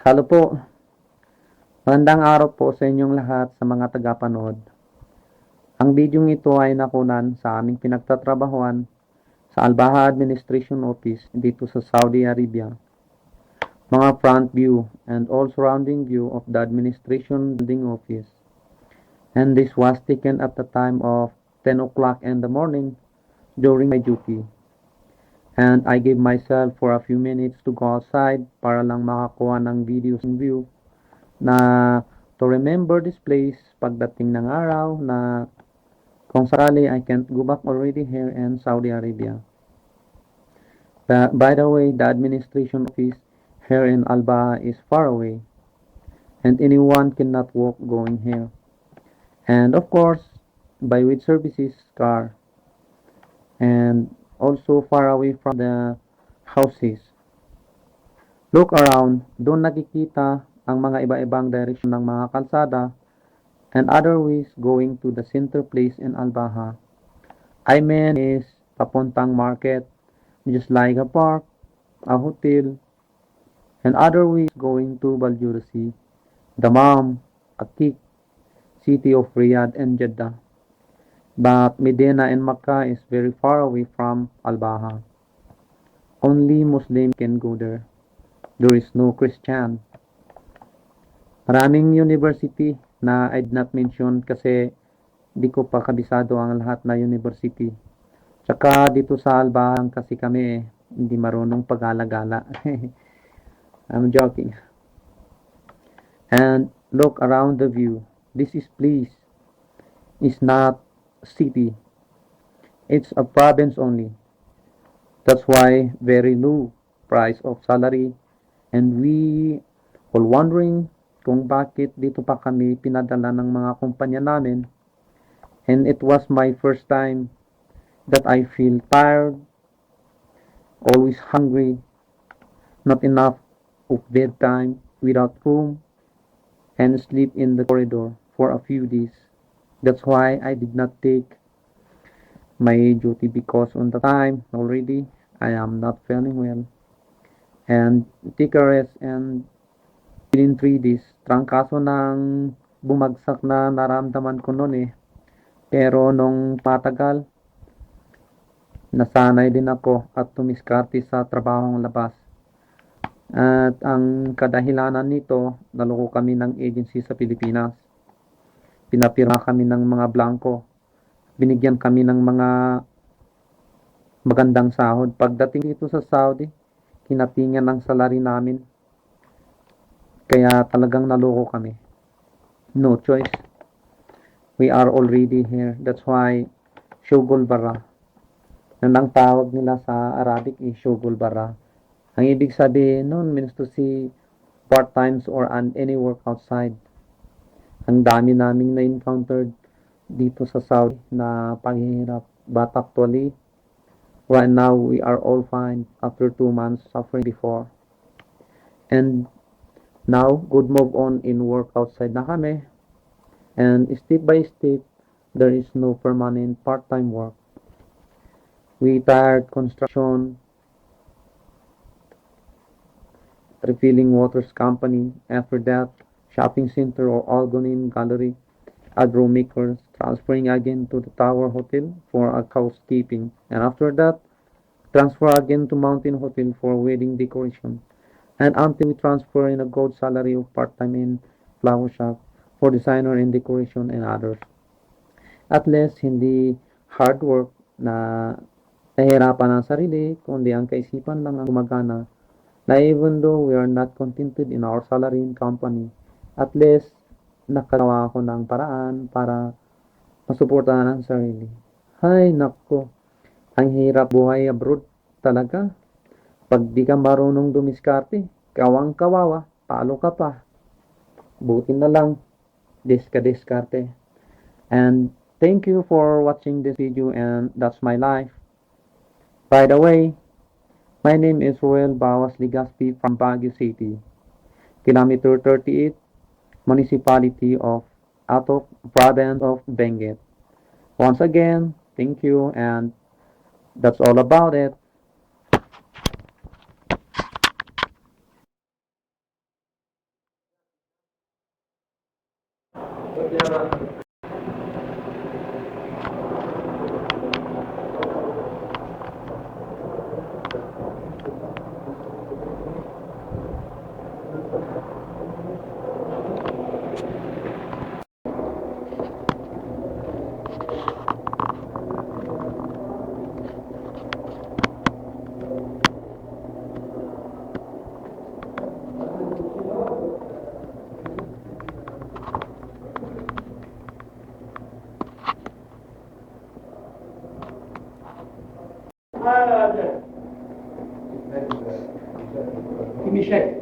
Hello po. Magandang araw po sa inyong lahat sa mga tagapanood. Ang bidyong ito ay nakunan sa aming pinagtatrabahuan sa Al-Baha Administration Office dito sa Saudi Arabia. Mga front view and all surrounding view of the administration building office. And this was taken at the time of 10 o'clock in the morning during my duty. And I gave myself for a few minutes to go outside para lang makakuha ng videos and view na to remember this place pagdating ng araw na kung sakali I can't go back already here in Saudi Arabia. By the way, the administration office here in Alba is far away and anyone cannot walk going here. And of course, by with services car and also far away from the houses. Look around, doon nakikita ang mga iba-ibang direction ng mga kalsada and other ways going to the center place in Al-Baha. I mean is papuntang market, just like a park, a hotel, and other ways going to Baljursi, Dammam, Atik, city of Riyadh and Jeddah. But Medina and Makkah is very far away from Al-Baha. Only Muslim can go there. There is no Christian. Maraming university na I did not mention kasi di ko pa kabisado ang lahat na university. Tsaka dito sa Albahan kasi kami hindi marunong pag-alagala. I'm joking. And look around the view. This is place. It's not city. It's a province only. That's why very low price of salary. And we all wondering kung bakit dito pa kami pinadala ng mga kumpanya namin. And it was my first time that I feel tired, always hungry, not enough of bedtime, without room, and sleep in the corridor for a few days. That's why I did not take my duty because on the time already I am not feeling well. And take a rest and within 3 days, trangkaso ng bumagsak na naramdaman ko noon eh. Pero nung patagal, nasanay din ako at tumiskarte sa trabahong labas. At ang kadahilanan nito, naloko kami ng agency sa Pilipinas. Pinapirma kami ng mga blanco. Binigyan kami ng mga magandang sahod. Pagdating dito sa Saudi, kinapingan ang salary namin. Kaya talagang naloko kami. No choice. We are already here. That's why Shugul Bara. Yan ang tawag nila sa Arabic is Shugul Bara. Ang ibig sabihin nun means to see part-times or any work outside. Ang dami naming na-encountered dito sa Saudi na paghihirap. But actually, right now we are all fine after 2 months suffering before. And now, good move on in work outside na kami. And step by step, there is no permanent part-time work. We tired construction, refilling waters company. After that, shopping center or Algonin gallery, agro makers, transferring again to the Tower Hotel for a housekeeping. And after that, transfer again to Mountain Hotel for wedding decoration. And until we transfer in a gold salary of part-time in flower shop for designer and decoration and others. At least, hindi hard work na nahihirapan ang sarili, kundi ang kaisipan lang ang gumagana na even though we are not contented in our salary in company, at least, nakagawa ako ng paraan para masuportahan ang sarili. Hay, nako, ang hirap buhay abroad talaga. Pag di ka marunong dumiskarte, kawang kawawa, palo ka pa. Buti na lang, diskarte. And thank you for watching this video and that's my life. By the way, my name is Roel Bawas Ligaspi from Baguio City, Kilometer 38, Municipality of Atok, Province of Benguet. Once again, thank you and that's all about it. Give me a shake.